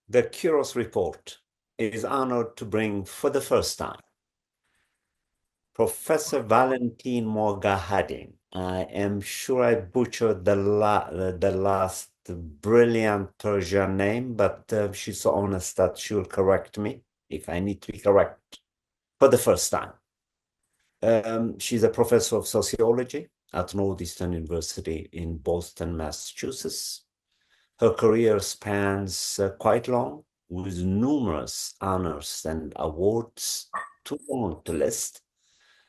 The Kiros Report is honored to bring for the first time Professor Valentine Moghadam. I am sure I butchered the last brilliant Persian name, but she's so honest that she'll correct me if I need to be correct for the first time. She's a professor of sociology at Northeastern University in Boston, Massachusetts. Her career spans quite long, with numerous honors and awards too long to list.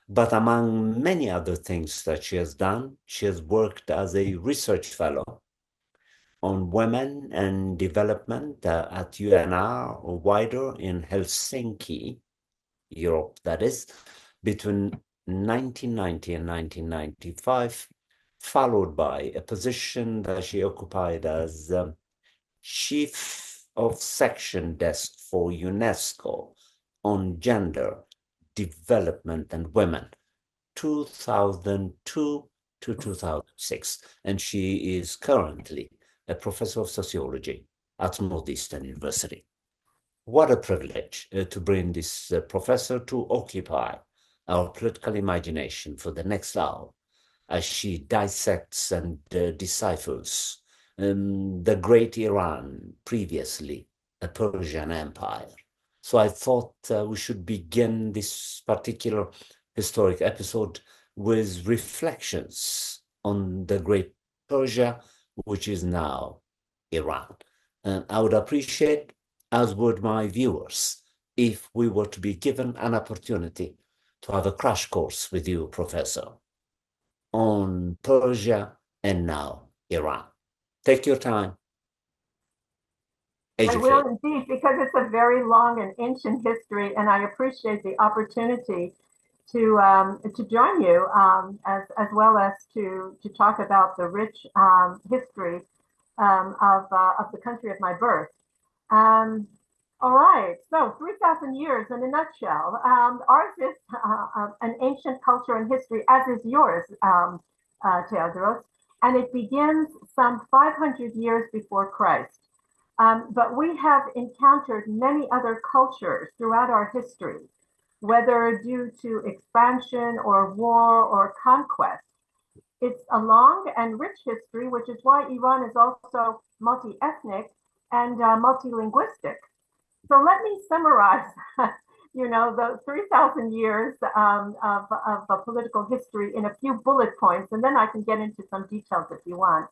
But among many other things that she has done, she has worked as a research fellow on women and development at UNR or wider in Helsinki, Europe, that is, between 1990 and 1995, followed by a position that she occupied as Chief of Section Desk for UNESCO on Gender, Development and Women, 2002 to 2006. And she is currently a professor of sociology at Northeastern University. What a privilege to bring this professor to occupy our political imagination for the next hour as she dissects and deciphers the great Iran, previously a Persian empire. So I thought we should begin this particular historic episode with reflections on the great Persia, which is now Iran. And I would appreciate, as would my viewers, if we were to be given an opportunity to have a crash course with you, Professor, on Persia and now Iran. Take your time. I will indeed, because it's a very long and ancient history, and I appreciate the opportunity to join you as well as to talk about the rich history of the country of my birth. All right, so 3,000 years in a nutshell. Ours is an ancient culture and history, as is yours, Teodros, and it begins some 500 years before Christ. But we have encountered many other cultures throughout our history, whether due to expansion or war or conquest. It's a long and rich history, which is why Iran is also multi-ethnic and multilinguistic. So let me summarize, the 3,000 years of political history in a few bullet points, and then I can get into some details if you want.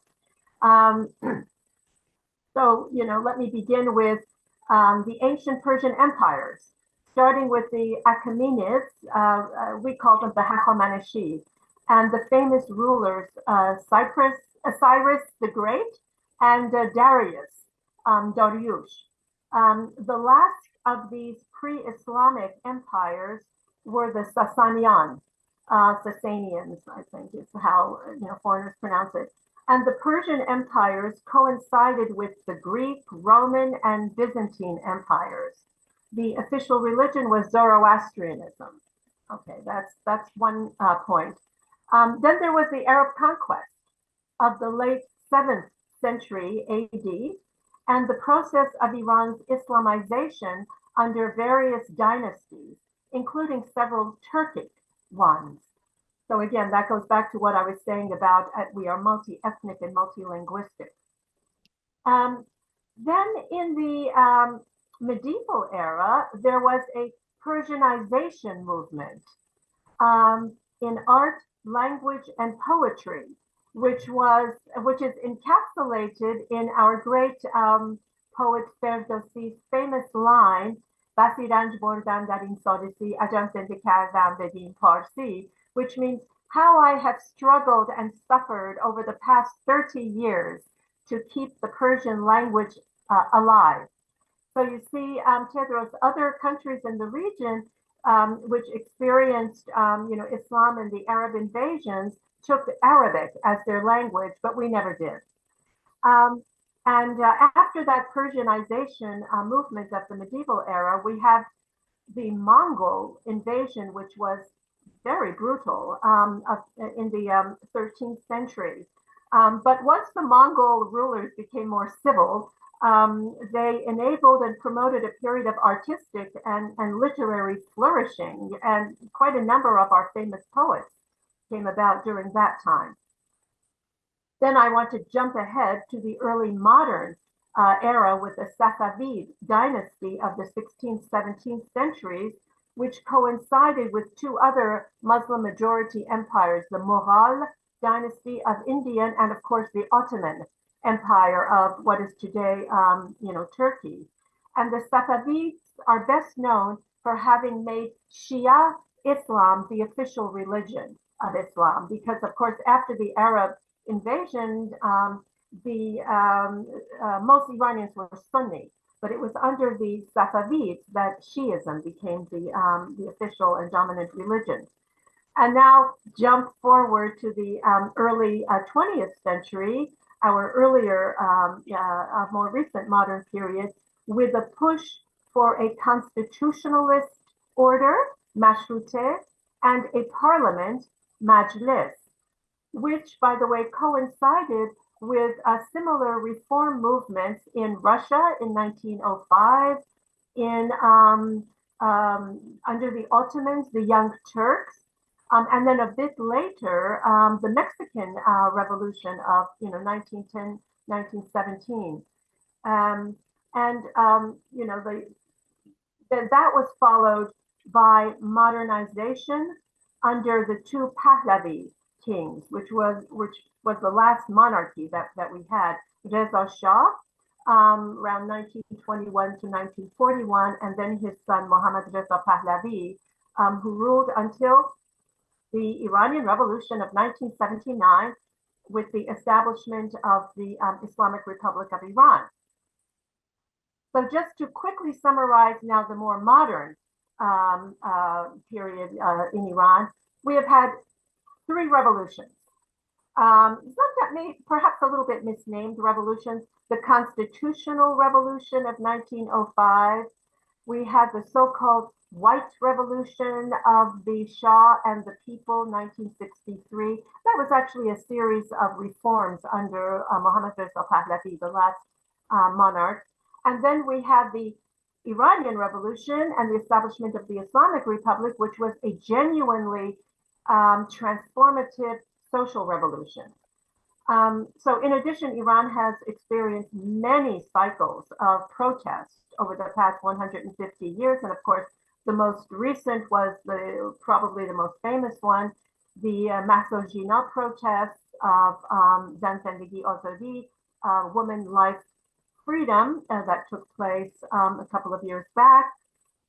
Let me begin with the ancient Persian empires, starting with the Achaemenids. We call them the Hachomanashi, and the famous rulers Cyrus the Great and Darius, Dariush. The last of these pre-Islamic empires were the Sasanians, I think is how foreigners pronounce it. And the Persian empires coincided with the Greek, Roman, and Byzantine empires. The official religion was Zoroastrianism. Okay, that's one point. Then there was the Arab conquest of the late 7th century AD, and the process of Iran's Islamization under various dynasties, including several Turkic ones. So again, that goes back to what I was saying about we are multi-ethnic and multilinguistic. Then in the medieval era, there was a Persianization movement in art, language, and poetry, which is encapsulated in our great poet Ferdowsi's famous line, "Basi ranj bordan dar in sadisi, ajam zende kardam bedin parsi," which means how I have struggled and suffered over the past 30 years to keep the Persian language alive. So you see, Tedros, other countries in the region which experienced, Islam and the Arab invasions took Arabic as their language, but we never did. And after that Persianization movement of the medieval era, we have the Mongol invasion, which was very brutal in the 13th century. But once the Mongol rulers became more civil, they enabled and promoted a period of artistic and literary flourishing, and quite a number of our famous poets came about during that time. Then I want to jump ahead to the early modern era with the Safavid dynasty of the 16th, 17th centuries, which coincided with two other Muslim majority empires, the Mughal dynasty of India and, of course, the Ottoman Empire of what is today, Turkey. And the Safavids are best known for having made Shia Islam the official religion of Islam, because, of course, after the Arab invasion, most Iranians were Sunni, but it was under the Safavids that Shiism became the official and dominant religion. And now jump forward to the early 20th century, our earlier, more recent modern period, with a push for a constitutionalist order, mashrute, and a parliament, majlis, which, by the way, coincided with similar reform movements in Russia in 1905, under the Ottomans, the Young Turks, and then a bit later, the Mexican Revolution of 1910, 1917. That was followed by modernization under the two Pahlavi kings, which was the last monarchy that we had, Reza Shah, around 1921 to 1941, and then his son Mohammad Reza Pahlavi, who ruled until the Iranian Revolution of 1979 with the establishment of the Islamic Republic of Iran. So just to quickly summarize now the more modern period in Iran, we have had three revolutions. Some that may perhaps a little bit misnamed revolutions. The Constitutional Revolution of 1905. We had the so-called White Revolution of the Shah and the People, 1963. That was actually a series of reforms under Mohammad Reza Pahlavi, the last monarch. And then we had the Iranian Revolution and the establishment of the Islamic Republic, which was a genuinely transformative social revolution. So in addition, Iran has experienced many cycles of protest over the past 150 years. And of course, the most recent was probably the most famous one, the Masojina protests of Zan Zendegi Azadi, woman life freedom, that took place a couple of years back.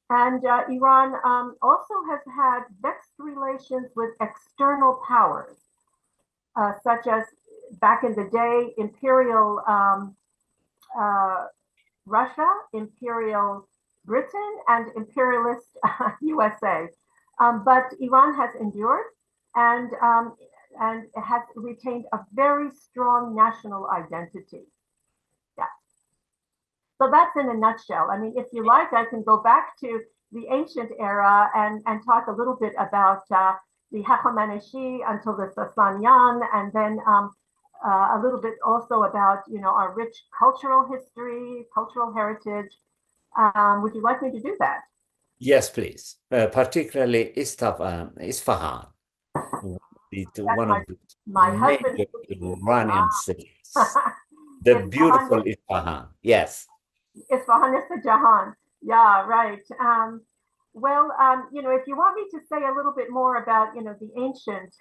And Iran also has had vexed relations with external powers, such as back in the day, Imperial Russia, Imperial Britain, and imperialist USA. But Iran has endured and has retained a very strong national identity. Yeah. So that's in a nutshell. I mean, if you like, I can go back to the ancient era and talk a little bit about the Hachamaneshi until the Sasanian, and then a little bit also about our rich cultural history, cultural heritage. Would you like me to do that? Yes, please. Particularly Isfahan, one of the major Iranian cities. The beautiful Isfahan. Yes. Isfahan is the Jahan. Yeah, right. If you want me to say a little bit more about, the ancient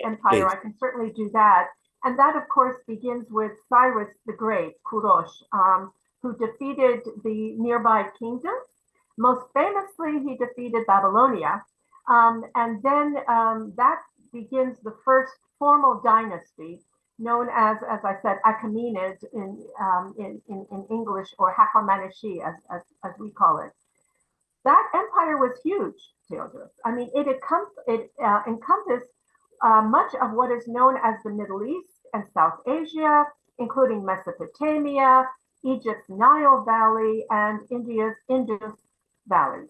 empire, I can certainly do that. And that, of course, begins with Cyrus the Great, Kiros, who defeated the nearby kingdoms. Most famously, he defeated Babylonia. And then that begins the first formal dynasty known as I said, Achaemenid in English, or Hachamaneshi, as we call it. That empire was huge, Teodros. I mean, it encompassed much of what is known as the Middle East and South Asia, including Mesopotamia, Egypt's Nile Valley, and India's Indus Valley.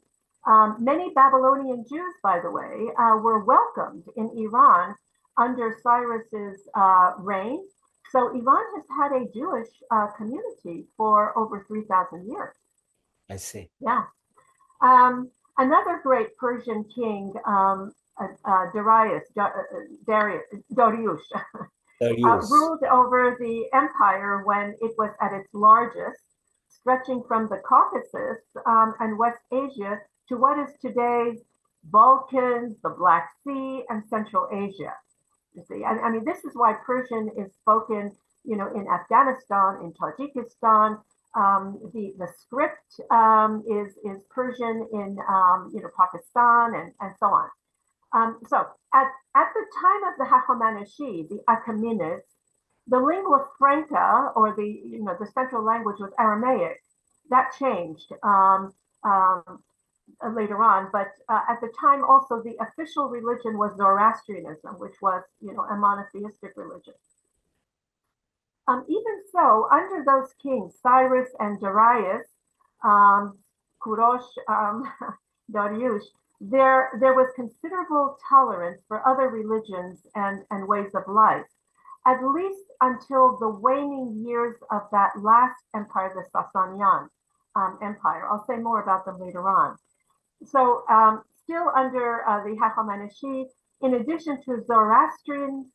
Many Babylonian Jews, by the way, were welcomed in Iran under Cyrus's reign. So Iran has had a Jewish community for over 3,000 years. I see. Yeah. Another great Persian king, Darius, Darius. ruled over the empire when it was at its largest, stretching from the Caucasus and West Asia to what is today's Balkans, the Black Sea, and Central Asia. You see, I mean, this is why Persian is spoken, in Afghanistan, in Tajikistan. The script is Persian in Pakistan and so on. So at the time of the Hachomanashi, the Achaemenids, the lingua franca, or the central language, was Aramaic. That changed later on, but at the time also the official religion was Zoroastrianism, which was a monotheistic religion. Even so, under those kings, Cyrus and Darius, Kurosh, Dariush, there was considerable tolerance for other religions and ways of life, at least until the waning years of that last empire, the Sasanian Empire. I'll say more about them later on. So still under the Hachomanashi, in addition to Zoroastrian,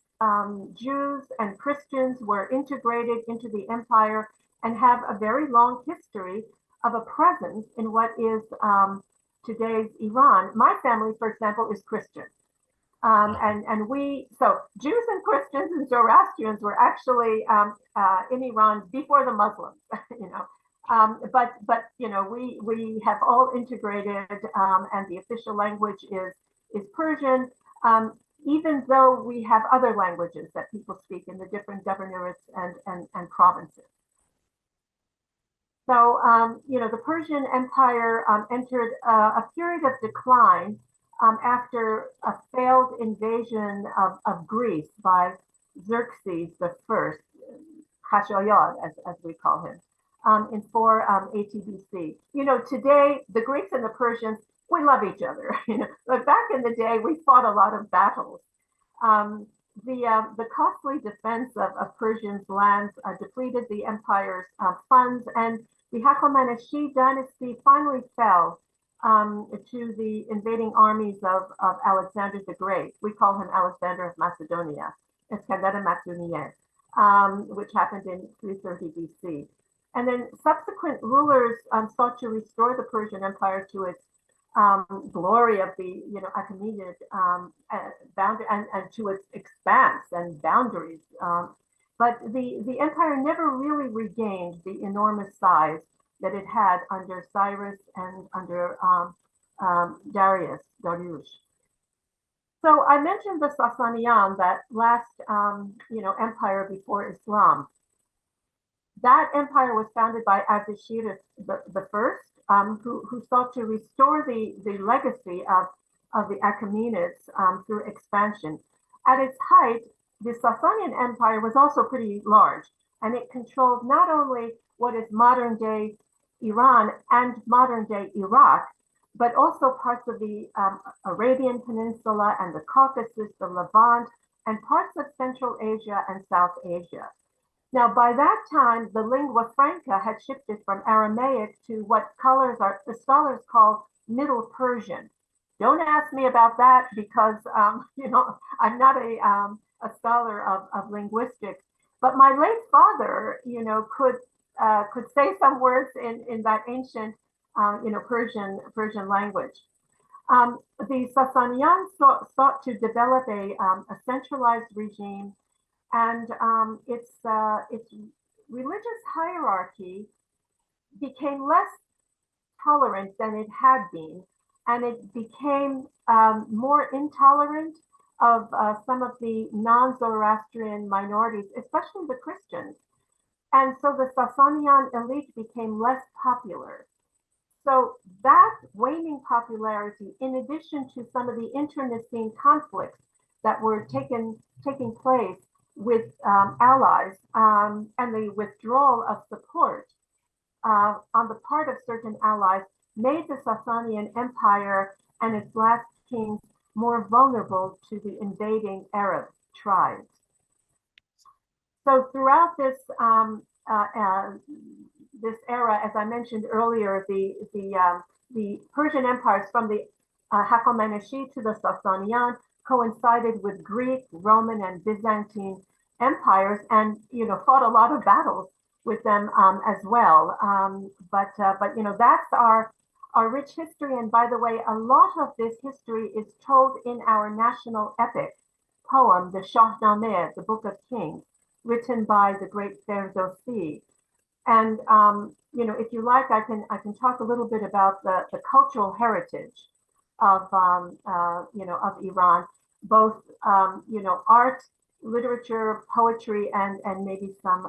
Jews and Christians were integrated into the empire and have a very long history of a presence in what is today's Iran. My family, for example, is Christian. So Jews and Christians and Zoroastrians were actually in Iran before the Muslims, but we have all integrated, and the official language is Persian, even though we have other languages that people speak in the different governorates and provinces. So the Persian Empire entered a period of decline after a failed invasion of Greece by Xerxes the First, Khashoggi, as we call him, in 480 BC. Today the Greeks and the Persians, we love each other. But back in the day, we fought a lot of battles. The costly defense of Persia's lands depleted the empire's funds, and the Hachomanashi dynasty finally fell to the invading armies of Alexander the Great. We call him Alexander of Macedonia, Iskandar Makedonian, which happened in 330 BC. And then subsequent rulers sought to restore the Persian Empire to its glory of the Achaemenid boundary and to its expanse and boundaries. But the empire never really regained the enormous size that it had under Cyrus and under Darius. So I mentioned the Sasanian, that last empire before Islam. That empire was founded by Ardashir the First, who sought to restore the legacy of the Achaemenids through expansion. At its height, the Sasanian Empire was also pretty large, and it controlled not only what is modern-day Iran and modern-day Iraq, but also parts of the Arabian Peninsula and the Caucasus, the Levant, and parts of Central Asia and South Asia. Now, by that time, the lingua franca had shifted from Aramaic to what the scholars call Middle Persian. Don't ask me about that because, I'm not a scholar of linguistics. But my late father, could say some words in that ancient, Persian language. The Sasanian sought to develop a centralized regime, and its religious hierarchy became less tolerant than it had been, and it became more intolerant of some of the non-Zoroastrian minorities, especially the Christians. And so the Sasanian elite became less popular. So that waning popularity, in addition to some of the internecine conflicts that were taking place with allies and the withdrawal of support on the part of certain allies, made the Sasanian Empire and its last kings more vulnerable to the invading Arab tribes. So throughout this era, as I mentioned earlier, the Persian empires from the Hachomanishi to the Sasanian coincided with Greek, Roman, and Byzantine empires, and fought a lot of battles with them as well. But that's our rich history. And by the way, a lot of this history is told in our national epic poem, the Shahnameh, the Book of Kings, written by the great Ferdowsi. And if you like, I can talk a little bit about the cultural heritage of of Iran, both art, literature, poetry, and maybe some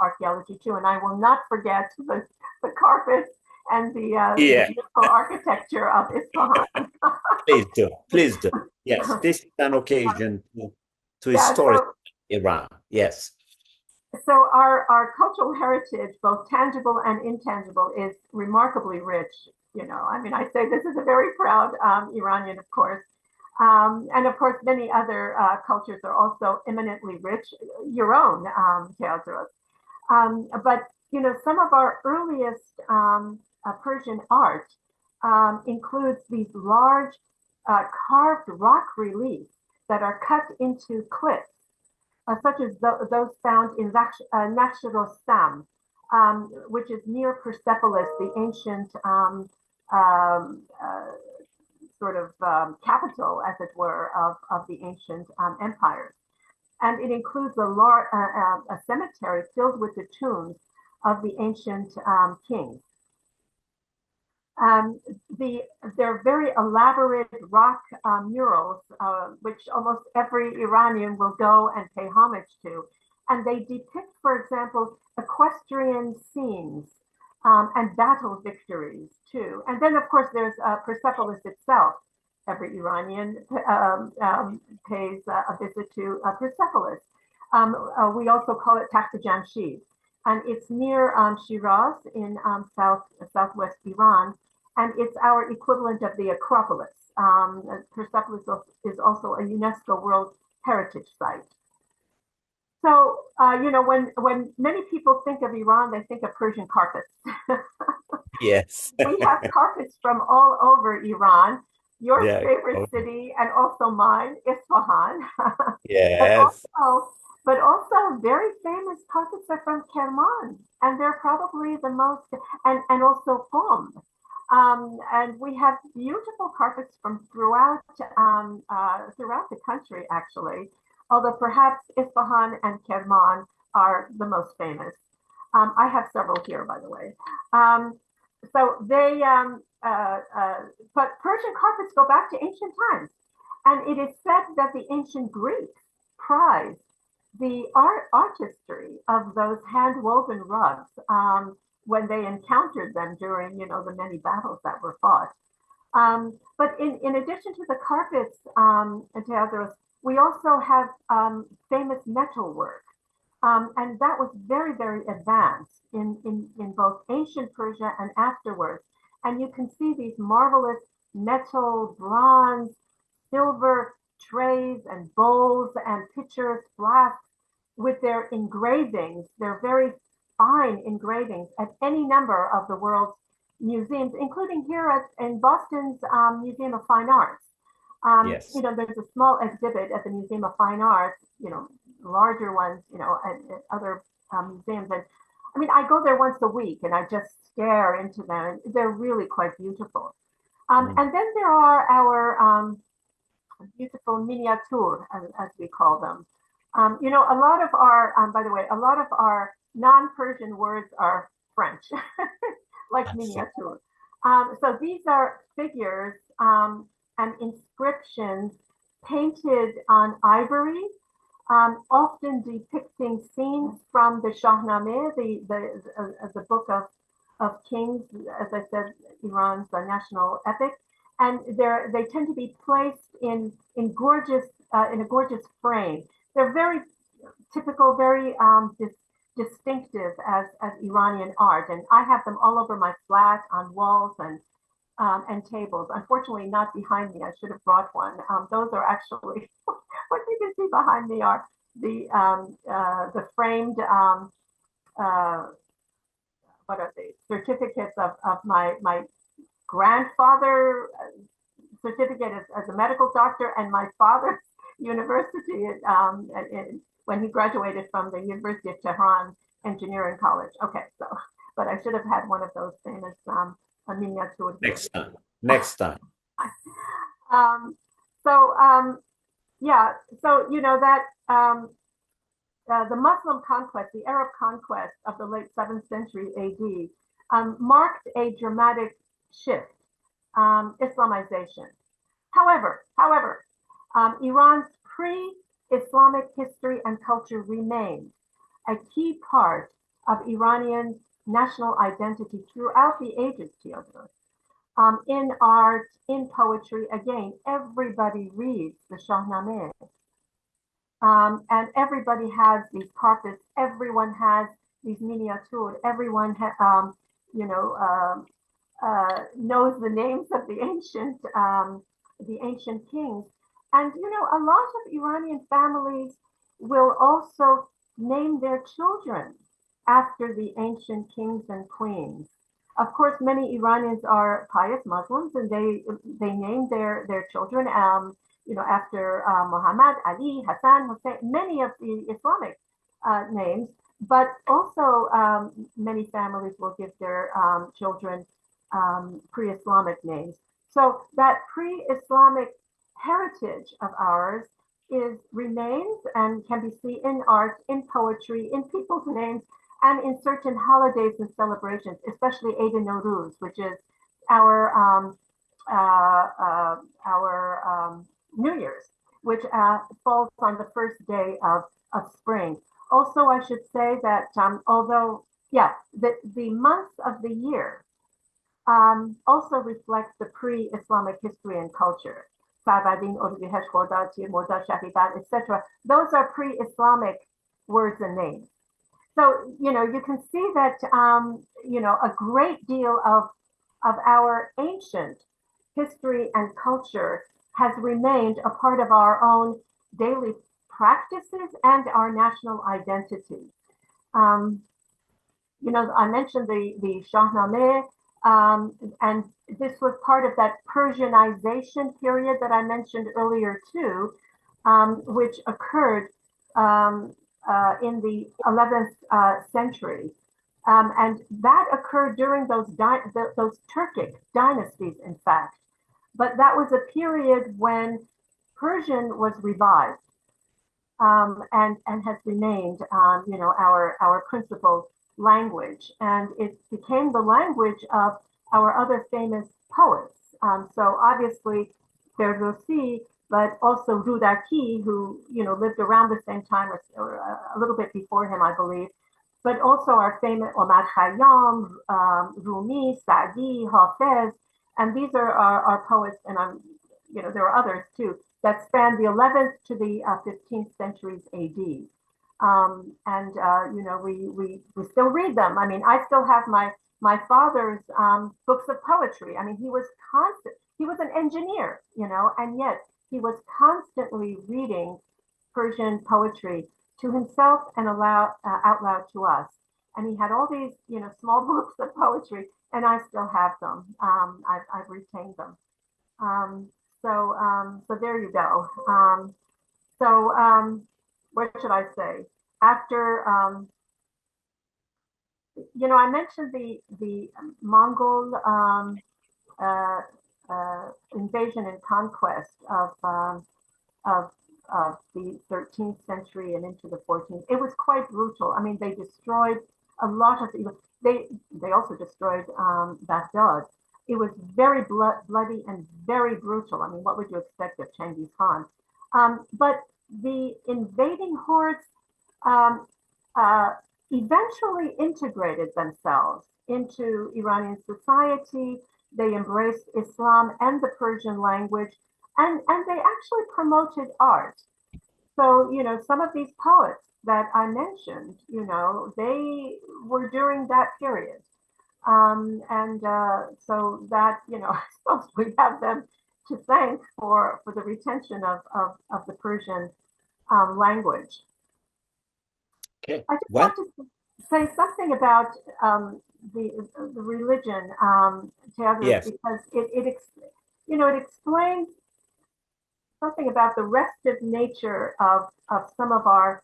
archaeology too. And I will not forget the carpets and the beautiful architecture of Isfahan. Please do. Please do. Yes, this is an occasion to Yeah, historic Iran. Yes. so our cultural heritage, both tangible and intangible, is remarkably rich. I mean, I say this is a very proud Iranian, of course. And of course, many other cultures are also eminently rich, your own, Teodros. But, some of our earliest Persian art includes these large carved rock reliefs that are cut into cliffs, such as those found in Naxchirostam, which is near Persepolis, the ancient um, uh, sort of capital, as it were, of the ancient empires. And it includes a cemetery filled with the tombs of the ancient kings. Um, they're very elaborate rock murals, which almost every Iranian will go and pay homage to. And they depict, for example, equestrian scenes and battle victories too. And then, of course, there's Persepolis itself. Every Iranian pays a visit to Persepolis. We also call it Takht Jamshid, and it's near Shiraz in southwest Iran, and it's our equivalent of the Acropolis. Persepolis is also a UNESCO World Heritage Site. So, when many people think of Iran, they think of Persian carpets. Yes. We have carpets from all over Iran, your Yeah. favorite city, and also mine, Isfahan. but Yes. also, but also very famous carpets are from Kerman, and they're probably the most, and also Qom. And we have beautiful carpets from throughout the country, actually. Although perhaps Isfahan and Kerman are the most famous. I have several here, by the way. So but Persian carpets go back to ancient times, and it is said that the ancient Greeks prized the artistry of those hand-woven rugs when they encountered them during, the many battles that were fought. But in addition to the carpets, Teodros, we also have famous metalwork. And that was very, very advanced in both ancient Persia and afterwards. And you can see these marvelous metal, bronze, silver trays and bowls and pitchers, flasks with their engravings. They're very fine engravings at any number of the world's museums, including here in Boston's Museum of Fine Arts. Yes. There's a small exhibit at the Museum of Fine Arts, larger ones, at other museums. And I mean, I go there once a week and I just stare into them. They're really quite beautiful. And then there are our beautiful miniature, as we call them. A lot of our, by the way, a lot of our non-Persian words are French, like miniature. So these are figures and inscriptions painted on ivory, often depicting scenes from the Shahnameh, the book of Kings, as I said, Iran's national epic, and they tend to be placed in gorgeous in a gorgeous frame. They're very typical, very distinctive as Iranian art, and I have them all over my flat on walls and tables. Unfortunately, not behind me. I should have brought one. Those are actually what you can see behind me are the framed what are they, certificates of my grandfather certificate as a medical doctor and my father's university when he graduated from the University of Tehran Engineering College. Okay, so, but I should have had one of those famous miniature. Next time. Next time. um, so, yeah, so, you know, that the Muslim conquest, the Arab conquest of the late 7th century AD marked a dramatic shift, Islamization. However, Iran's pre-Islamic history and culture remained a key part of Iranian national identity throughout the ages, Teodros. In art, in poetry, again, everybody reads the Shahnameh. And everybody has these carpets, everyone has these miniatures, everyone, knows the names of the ancient kings. And, you know, a lot of Iranian families will also name their children after the ancient kings and queens. Of course, many Iranians are pious Muslims, and they name their children, after Muhammad, Ali, Hassan, Hussein, many of the Islamic names. But also, many families will give their children pre-Islamic names. So that pre-Islamic heritage of ours remains and can be seen in art, in poetry, in people's names, and in certain holidays and celebrations, especially Eid al-Nowruz, which is our New Year's, which falls on the first day of spring. Also, I should say that although, the months of the year also reflect the pre-Islamic history and culture. Etc. Those are pre-Islamic words and names. So, you know, you can see that, a great deal of our ancient history and culture has remained a part of our own daily practices and our national identity. I mentioned the Shahnameh, and this was part of that Persianization period that I mentioned earlier too, which occurred in the 11th century. And that occurred during those Turkic dynasties, in fact. But that was a period when Persian was revived and has remained, our principal language. And it became the language of our other famous poets. So obviously, Ferdowsi, but also Rudaki, who lived around the same time or a little bit before him, I believe. But also our famous Omar Khayyam, Rumi, Sa'di, Hafez, and these are our poets, and there are others too that span the 11th to the 15th centuries AD. We still read them. I mean, I still have my father's books of poetry. I mean, he was an engineer, and yet he was constantly reading Persian poetry to himself and out loud to us. And he had all these, small books of poetry, and I still have them. I've retained them. So there you go. What should I say? After, I mentioned the Mongol invasion and conquest of the 13th century and into the 14th. It was quite brutal. I mean, they destroyed a lot of. They also destroyed Baghdad. It was very bloody and very brutal. I mean, what would you expect of Genghis Khan? But the invading hordes eventually integrated themselves into Iranian society. They embraced Islam and the Persian language, and they actually promoted art. So, some of these poets that I mentioned, they were during that period. So that, I suppose we have them to thank for the retention of the Persian language. Okay. I just Well, want to say something about the religion, Teodros, yes. because it explains something about the restive nature of some of our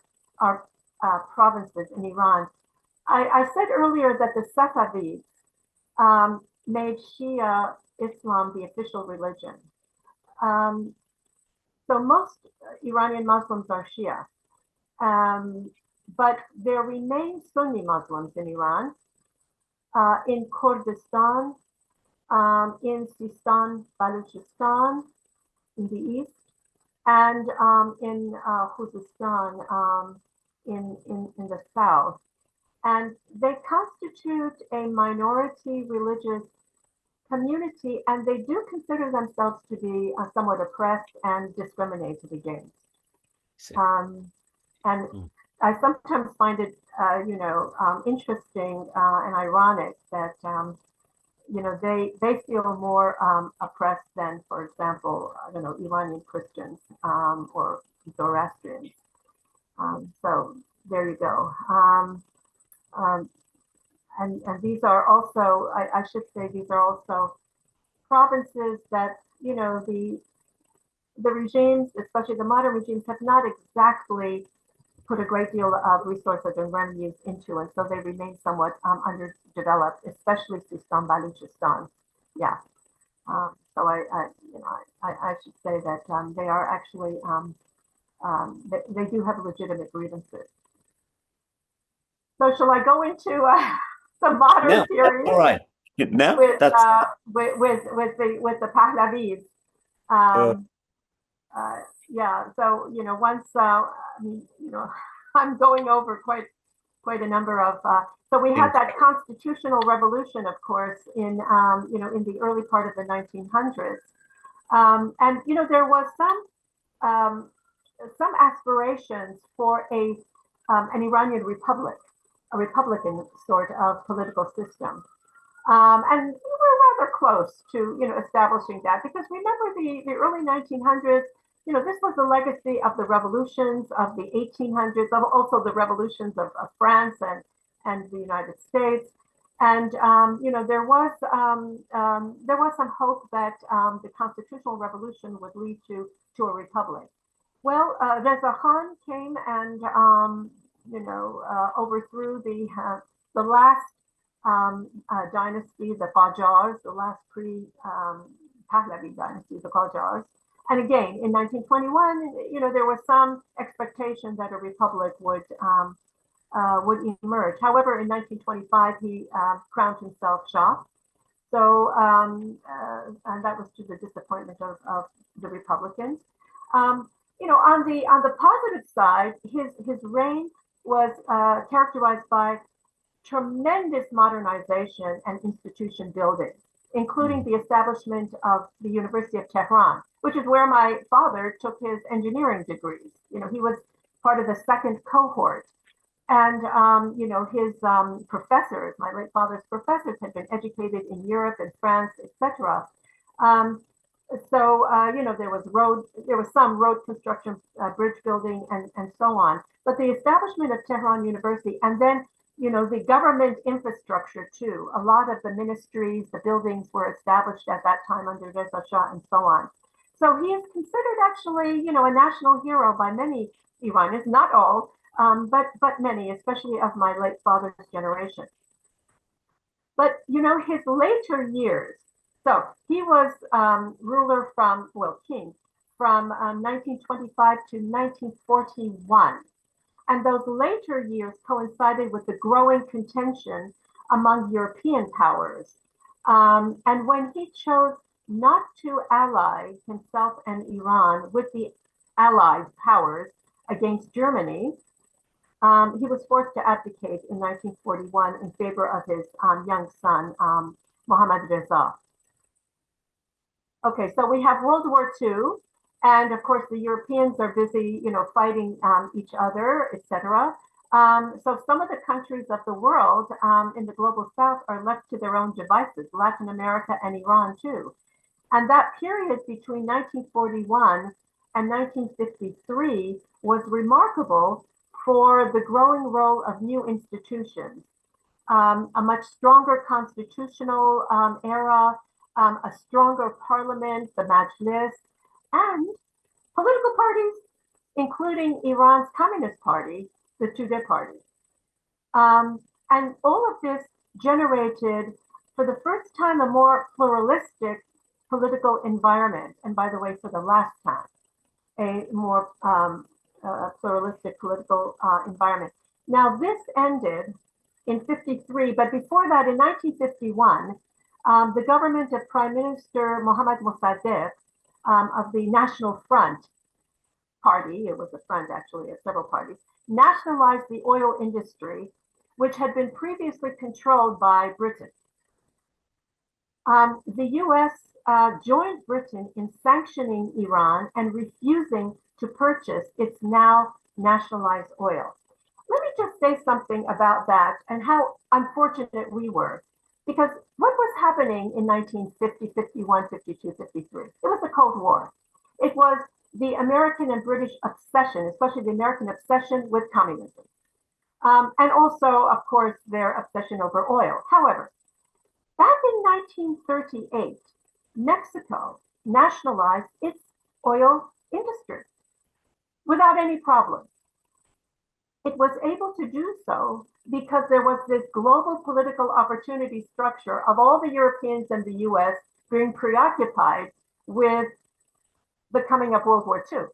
provinces in Iran. I said earlier that the Safavids made Shia Islam the official religion. Um, so most Iranian Muslims are Shia, um, but there remain Sunni Muslims in Iran, in Kurdistan, in Sistan, Baluchistan, in the east, and in Khuzestan, in the south. And they constitute a minority religious community, and they do consider themselves to be somewhat oppressed and discriminated against. Um, and Mm. I sometimes find it, interesting and ironic that they feel more oppressed than, for example, I don't know, Iranian Christians or Zoroastrians. So there you go. Um, and these are also, I should say, these are also provinces that the regimes, especially the modern regimes, have not exactly put a great deal of resources and revenues into, and so they remain somewhat underdeveloped, especially Sistan Baluchistan. Yeah. So I should say that they are actually they do have legitimate grievances. So shall I go into some modern No, that's periods all right. No, with that's the Pahlavis? uh, Um, yeah. So once I mean, I'm going over quite a number of. So we had things. that constitutional revolution, of course, in in the early part of the 1900s, and there was um, some aspirations for an Iranian republic, a republican sort of political system. And we were rather close to, establishing that because remember the early 1900s, this was the legacy of the revolutions of the 1800s, also the revolutions of France and the United States. And, there was some hope that the constitutional revolution would lead to a republic. Well, Reza Khan came and, overthrew the last dynasty, the Qajars, the last pre-Pahlavi dynasty, the Qajars. And again, in 1921, there was some expectation that a republic would emerge. However, in 1925, he crowned himself Shah. So, and that was to the disappointment of the Republicans. On the positive side, his reign was characterized by tremendous modernization and institution building, including Mm. the establishment of the University of Tehran, which is where my father took his engineering degrees. He was part of the second cohort. And, his professors, my late father's professors, had been educated in Europe and France, etc. Um, so, there was some road construction, bridge building, and so on. But the establishment of Tehran University, and then the government infrastructure too. A lot of the ministries, the buildings were established at that time under Reza Shah and so on. So he is considered actually, a national hero by many Iranians, not all, but many, especially of my late father's generation. But his later years. So he was ruler king from 1925 to 1941. And those later years coincided with the growing contention among European powers. And when he chose not to ally himself and Iran with the Allied powers against Germany, he was forced to abdicate in 1941 in favor of his young son, Mohammad Reza. Okay, so we have World War II, and of course the Europeans are busy, fighting each other, etc. So some of the countries of the world in the global south are left to their own devices, Latin America and Iran too. And that period between 1941 and 1953 was remarkable for the growing role of new institutions, a much stronger constitutional era, a stronger parliament, the Majlis, and political parties, including Iran's Communist Party, the Tudeh Party. And all of this generated, for the first time, a more pluralistic political environment. And by the way, for the last time, a more pluralistic political environment. Now, this ended in 53, but before that, in 1951, the government of Prime Minister Mohammad Mossadegh of the National Front Party, it was a front actually of several parties, nationalized the oil industry, which had been previously controlled by Britain. The US joined Britain in sanctioning Iran and refusing to purchase its now nationalized oil. Let me just say something about that and how unfortunate we were. Because what was happening in 1950, 51, 52, 53? It was the Cold War. It was the American and British obsession, especially the American obsession with communism. And also, of course, their obsession over oil. However, back in 1938, Mexico nationalized its oil industry without any problem. It was able to do so because there was this global political opportunity structure of all the Europeans and the US being preoccupied with the coming of World War II.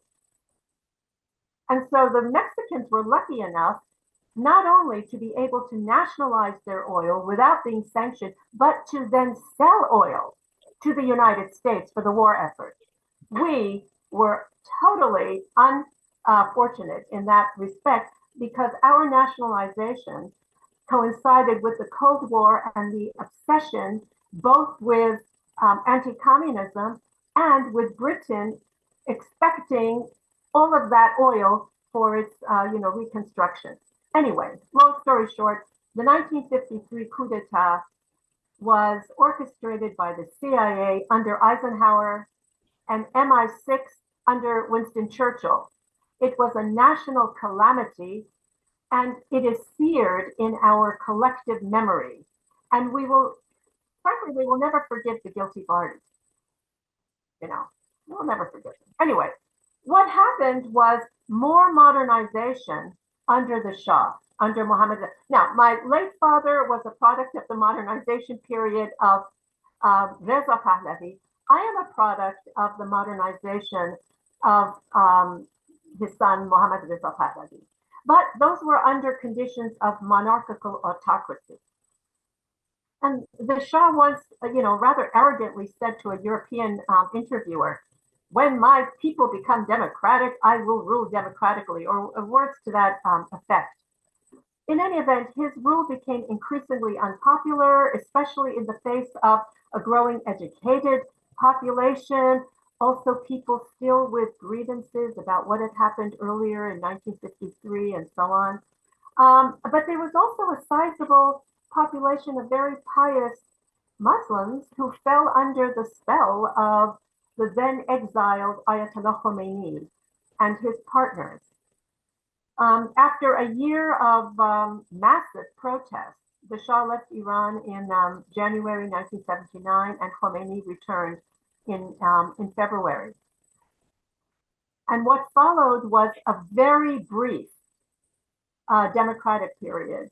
And so the Mexicans were lucky enough not only to be able to nationalize their oil without being sanctioned, but to then sell oil to the United States for the war effort. We were totally unfortunate in that respect because our nationalization coincided with the Cold War and the obsession both with anti-communism and with Britain expecting all of that oil for its reconstruction. Anyway, long story short, the 1953 coup d'etat was orchestrated by the CIA under Eisenhower and MI6 under Winston Churchill. It was a national calamity, and it is seared in our collective memory. And we will never forget the guilty parties. We'll never forget them. Anyway, what happened was more modernization under the Shah, under Mohammed. Now, my late father was a product of the modernization period of Reza Pahlavi. I am a product of the modernization of his son, Mohammad Reza Pahlavi. But those were under conditions of monarchical autocracy. And the Shah once, rather arrogantly said to a European interviewer, "When my people become democratic, I will rule democratically," or words to that effect. In any event, his rule became increasingly unpopular, especially in the face of a growing educated population, also people still with grievances about what had happened earlier in 1953 and so on. But there was also a sizable population of very pious Muslims who fell under the spell of the then exiled Ayatollah Khomeini and his partners. After a year of massive protests, the Shah left Iran in January 1979, and Khomeini returned in February. And what followed was a very brief democratic period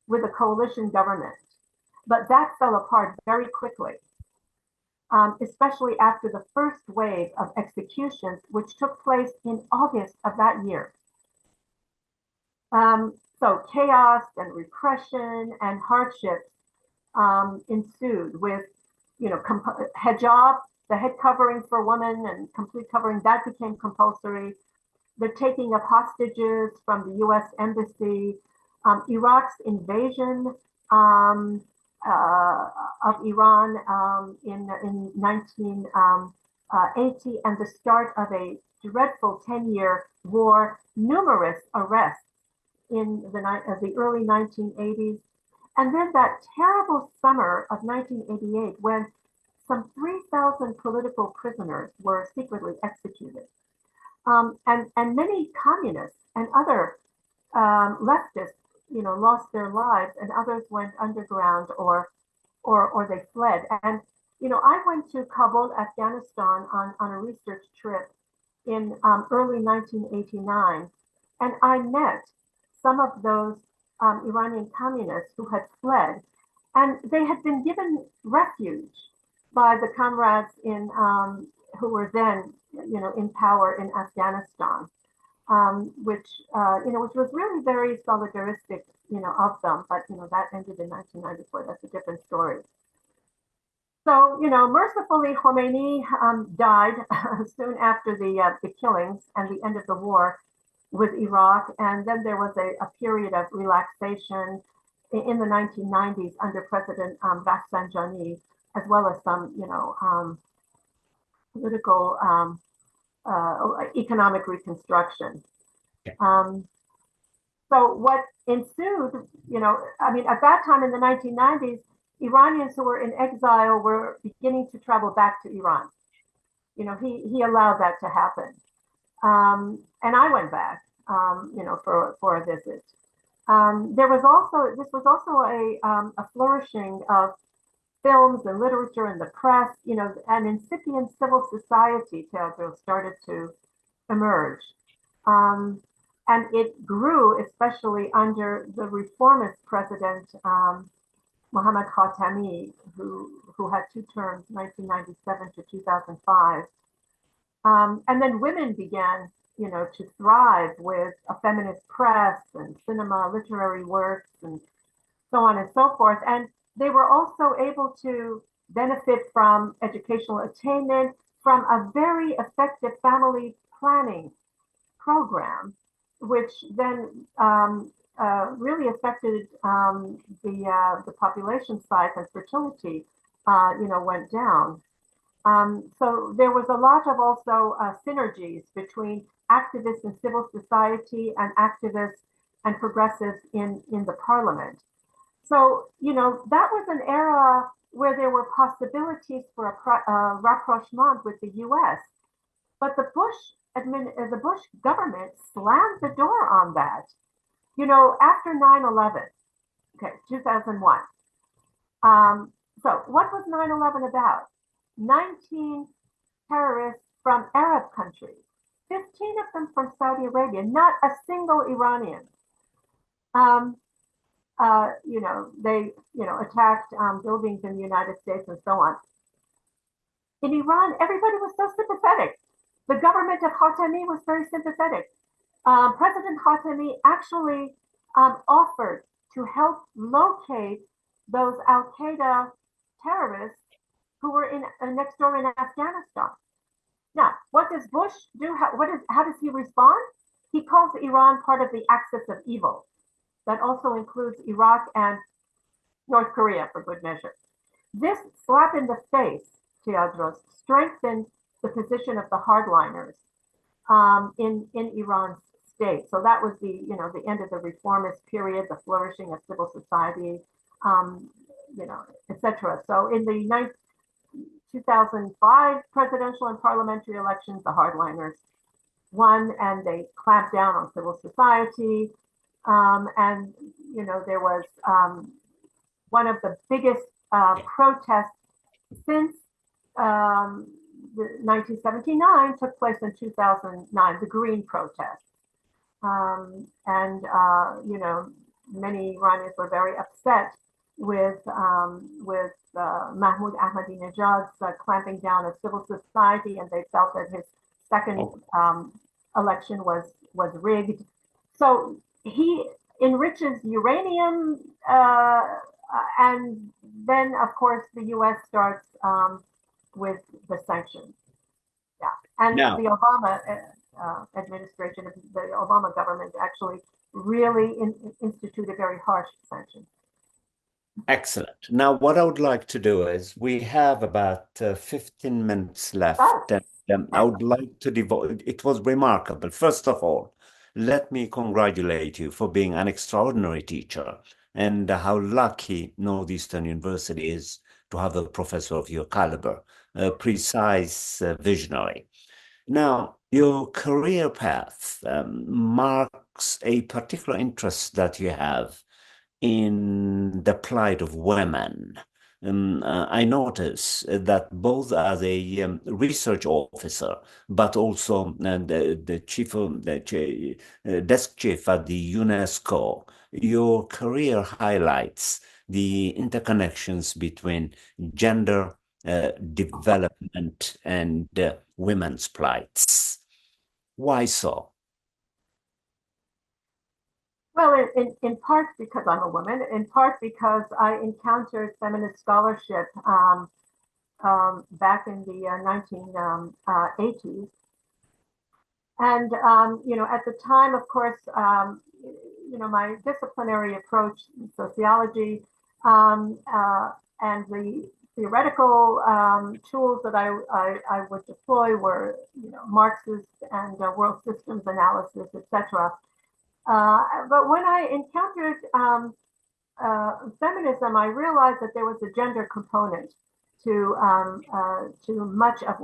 with a coalition government. But that fell apart very quickly, especially after the first wave of executions, which took place in August of that year. So chaos and repression and hardships ensued with, hijab, the head covering for women and complete covering, that became compulsory. The taking of hostages from the US Embassy, Iraq's invasion of Iran in 1980, and the start of a dreadful 10-year war, numerous arrests in the early 1980s, and then that terrible summer of 1988 when some 3,000 political prisoners were secretly executed. And many communists and other leftists, lost their lives, and others went underground or they fled. And I went to Kabul, Afghanistan, on a research trip in early 1989, and I met some of those Iranian communists who had fled, and they had been given refuge by the comrades in who were then, in power in Afghanistan, which was really very solidaristic, of them. But that ended in 1994. That's a different story. So, mercifully, Khomeini died soon after the killings and the end of the war with Iraq. And then there was a period of relaxation in the 1990s under President Rafsanjani, as well as some, political economic reconstruction. So what ensued, at that time in the 1990s, Iranians who were in exile were beginning to travel back to Iran. He allowed that to happen. And I went back, for a visit. This was also a flourishing of films and literature and the press, an incipient civil society, Teodros, started to emerge. And it grew, especially under the reformist president, Mohammad Khatami, who had two terms, 1997 to 2005. And then women began, to thrive with a feminist press and cinema, literary works, and so on and so forth. And they were also able to benefit from educational attainment, from a very effective family planning program, which then really affected the population size, and fertility, went down. So there was a lot of also synergies between activists in civil society and activists and progressives in the parliament. So, that was an era where there were possibilities for a rapprochement with the US. But the Bush government slammed the door on that. After 9/11, okay, 2001. So what was 9/11 about? 19 terrorists from Arab countries, 15 of them from Saudi Arabia, not a single Iranian. They, attacked buildings in the United States and so on. In Iran, everybody was so sympathetic. The government of Khatami was very sympathetic. President Khatami actually offered to help locate those Al Qaeda terrorists who were in next door in Afghanistan. Now, what does Bush do? How does he respond? He calls Iran part of the axis of evil. That also includes Iraq and North Korea, for good measure. This slap in the face, Teodros, strengthened the position of the hardliners in Iran's state. So that was the end of the reformist period, the flourishing of civil society, etc. So in the 2005 presidential and parliamentary elections, the hardliners won, and they clamped down on civil society. And there was one of the biggest protests since 1979 took place in 2009, the Green Protest. Many Iranians were very upset with Mahmoud Ahmadinejad's clamping down of civil society, and they felt that his second election was rigged. So he enriches uranium, and then, of course, the U.S. starts with the sanctions. Yeah, and the Obama administration, the Obama government, actually really instituted very harsh sanctions. Excellent. Now, what I would like to do is we have about 15 minutes left. And I would like to devote, it was remarkable. First of all, let me congratulate you for being an extraordinary teacher, and how lucky Northeastern University is to have a professor of your caliber, a precise visionary. Now, your career path marked books a particular interest that you have in the plight of women. I notice that both as a research officer, but also the chief of the desk chief at the UNESCO, your career highlights the interconnections between gender development and women's plights. Why so? Well, in part because I'm a woman, in part because I encountered feminist scholarship back in the 1980s. And, at the time, of course, my disciplinary approach in sociology and the theoretical tools that I would deploy were, Marxist and world systems analysis, etc. But when I encountered feminism, I realized that there was a gender component to much of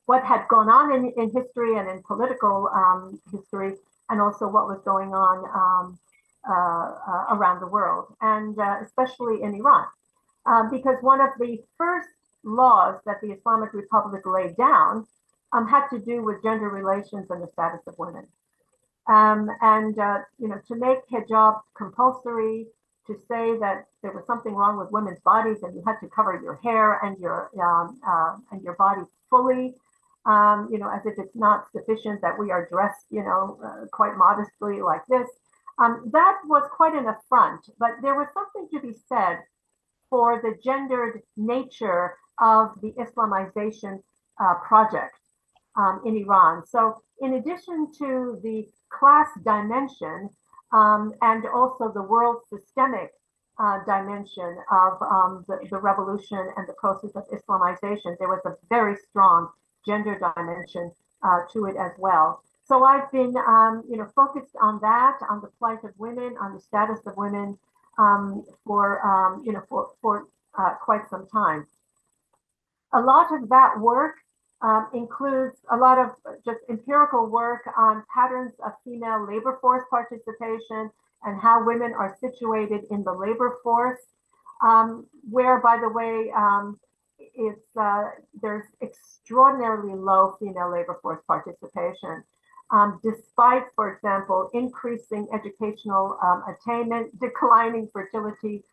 what had gone on in history and in political history, and also what was going on around the world, and especially in Iran. Because one of the first laws that the Islamic Republic laid down had to do with gender relations and the status of women. To make hijab compulsory, to say that there was something wrong with women's bodies and you had to cover your hair and your body fully, as if it's not sufficient that we are dressed, quite modestly like this. That was quite an affront, but there was something to be said for the gendered nature of the Islamization project in Iran. So in addition to the class dimension and also the world systemic dimension of the revolution and the process of Islamization, there was a very strong gender dimension to it as well. So I've been, focused on that, on the plight of women, on the status of women for quite some time. A lot of that work includes a lot of just empirical work on patterns of female labor force participation and how women are situated in the labor force, where, by the way, there's extraordinarily low female labor force participation, despite, for example, increasing educational attainment, declining fertility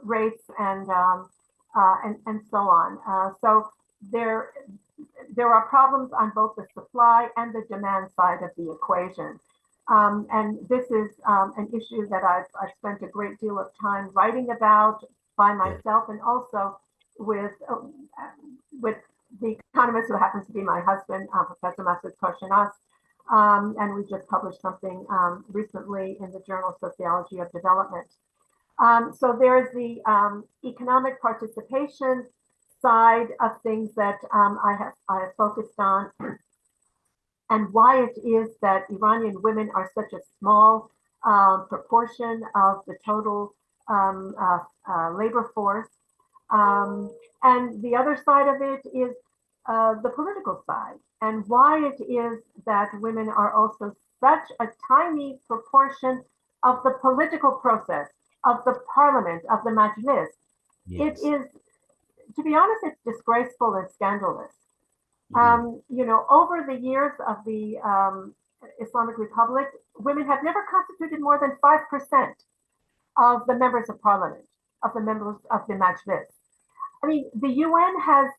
rates, and so on. So there are problems on both the supply and the demand side of the equation. And this is an issue that I've spent a great deal of time writing about by myself, and also with the economist who happens to be my husband, Professor Masoud Koshinas. And we just published something recently in the journal Sociology of Development. So there's the economic participation side of things that I have focused on, and why it is that Iranian women are such a small proportion of the total labor force. And the other side of it is the political side, and why it is that women are also such a tiny proportion of the political process, of the parliament, of the majlis. Yes. It is, to be honest, it's disgraceful and scandalous. Over the years of the Islamic Republic, women have never constituted more than 5% of the members of parliament, of the members of the majlis. I mean, the UN has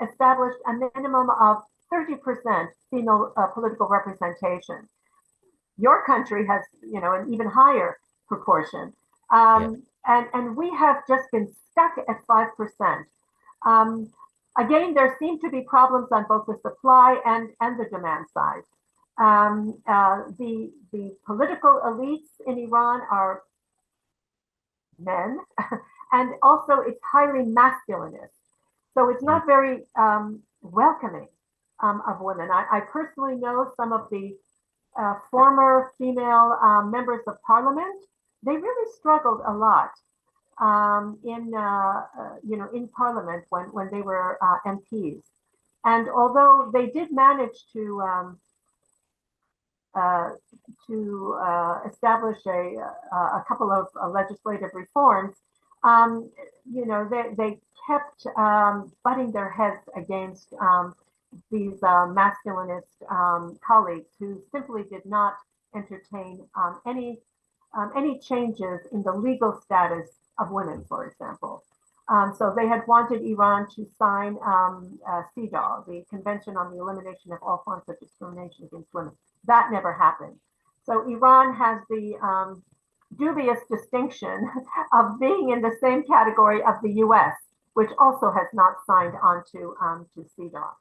established a minimum of 30% female political representation. Your country has, an even higher proportion. And we have just been stuck at 5%. Again, there seem to be problems on both the supply and the demand side. The political elites in Iran are men, and also it's highly masculinist. So it's not very welcoming of women. I personally know some of the former female members of parliament. They really struggled a lot in parliament when they were MPs. And although they did manage uh, establish a couple of legislative reforms, they kept butting their heads against these masculinist colleagues who simply did not entertain any changes in the legal status of women, for example. So they had wanted Iran to sign CEDAW, the Convention on the Elimination of All Forms of Discrimination Against Women. That never happened. So Iran has the dubious distinction of being in the same category of the US, which also has not signed on to CEDAW.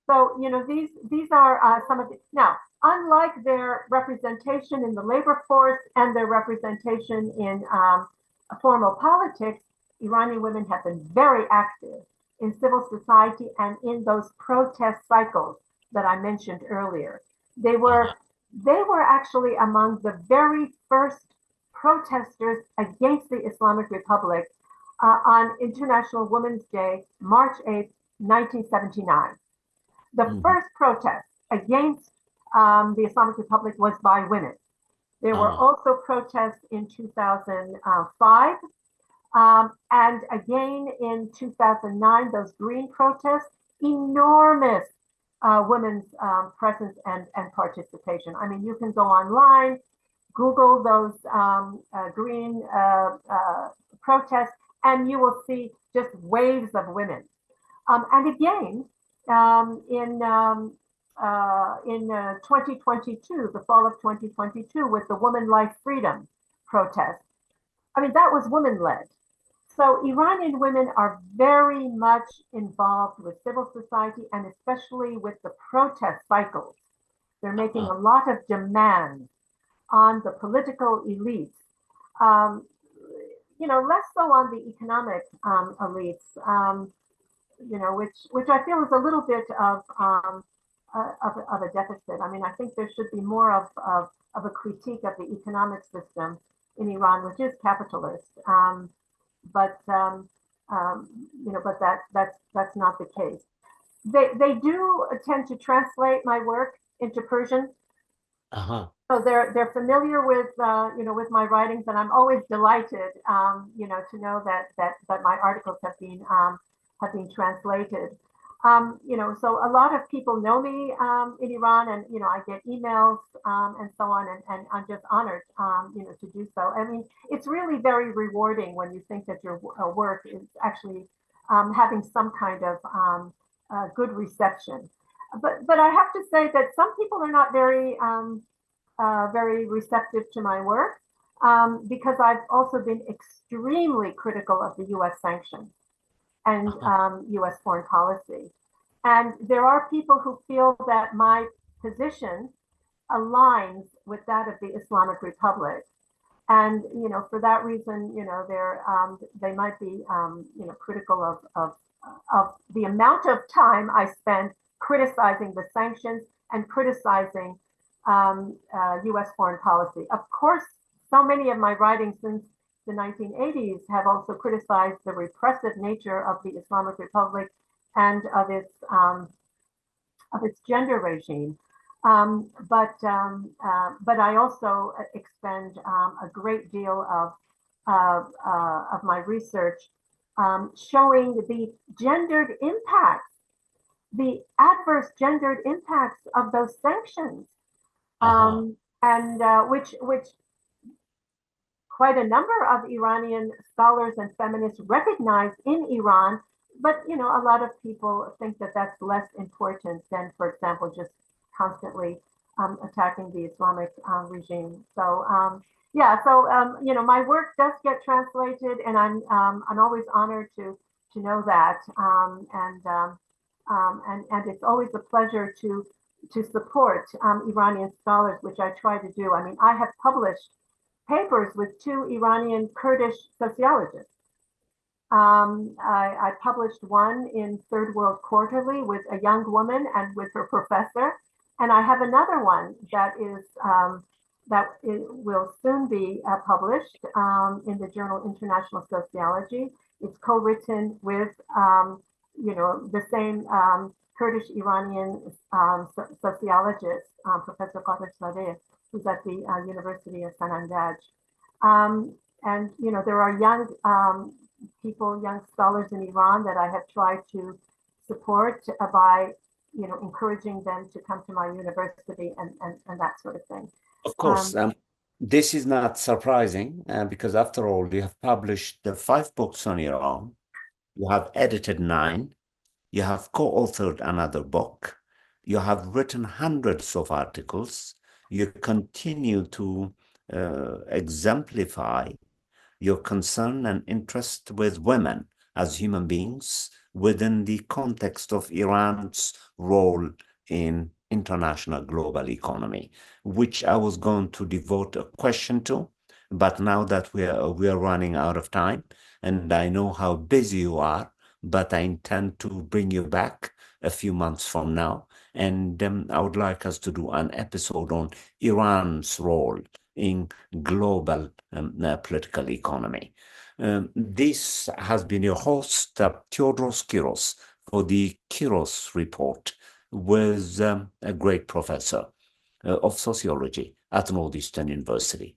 So, these are some of the, now, unlike their representation in the labor force and their representation in formal politics, Iranian women have been very active in civil society and in those protest cycles that I mentioned earlier. They were actually among the very first protesters against the Islamic Republic on International Women's Day, March 8th, 1979. The first protest against the Islamic Republic was by women. There were also protests in 2005 and again in 2009, those green protests, enormous women's presence and participation. I mean, you can go online, Google those green protests, and you will see just waves of women. And again, in 2022, the fall of 2022, with the Woman Life Freedom protest. I mean, that was women-led. So Iranian women are very much involved with civil society and especially with the protest cycles. They're making a lot of demands on the political elites, less so on the economic elites, which I feel is a little bit of a deficit. I mean, I think there should be more of a critique of the economic system in Iran, which is capitalist. But that's not the case. They do tend to translate my work into Persian. So they're familiar with with my writings, and I'm always delighted to know that my articles have been translated. So a lot of people know me in Iran, and I get emails and so on, and I'm just honored to do so. I mean, it's really very rewarding when you think that your work is actually having some kind of good reception. But I have to say that some people are not very very receptive to my work because I've also been extremely critical of the U.S. sanctions and U.S. foreign policy. And there are people who feel that my position aligns with that of the Islamic Republic. And, for that reason, they might be, critical of the amount of time I spend criticizing the sanctions and criticizing U.S. foreign policy. Of course, so many of my writings since the 1980s have also criticized the repressive nature of the Islamic Republic and of its gender regime. But I also expend a great deal of my research showing the gendered impacts, the adverse gendered impacts of those sanctions, and which quite a number of Iranian scholars and feminists recognize in Iran, but a lot of people think that that's less important than, for example, just constantly attacking the Islamic regime. So my work does get translated, and I'm always honored to know that, and it's always a pleasure to support Iranian scholars, which I try to do. I mean, I have published papers with two Iranian Kurdish sociologists. I published one in Third World Quarterly with a young woman and with her professor, and I have another one that will soon be published in the journal International Sociology. It's co-written with the same Kurdish-Iranian sociologist, Professor Qadir Sadeh, who's at the University of Sanandaj. And, there are young people, young scholars in Iran that I have tried to support by, encouraging them to come to my university and that sort of thing. Of course, this is not surprising because after all, you have published the 5 books on Iran, you have edited 9, you have co-authored another book, you have written hundreds of articles, you continue to exemplify your concern and interest with women as human beings within the context of Iran's role in international global economy, which I was going to devote a question to, but now that we are running out of time, and I know how busy you are, but I intend to bring you back a few months from now, and I would like us to do an episode on Iran's role in global political economy. This has been your host, Teodros Kiros, for the Kiros Report, with a great professor of sociology at Northeastern University.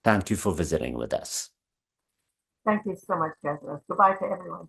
Thank you for visiting with us. Thank you so much, Teodros. Goodbye to everyone.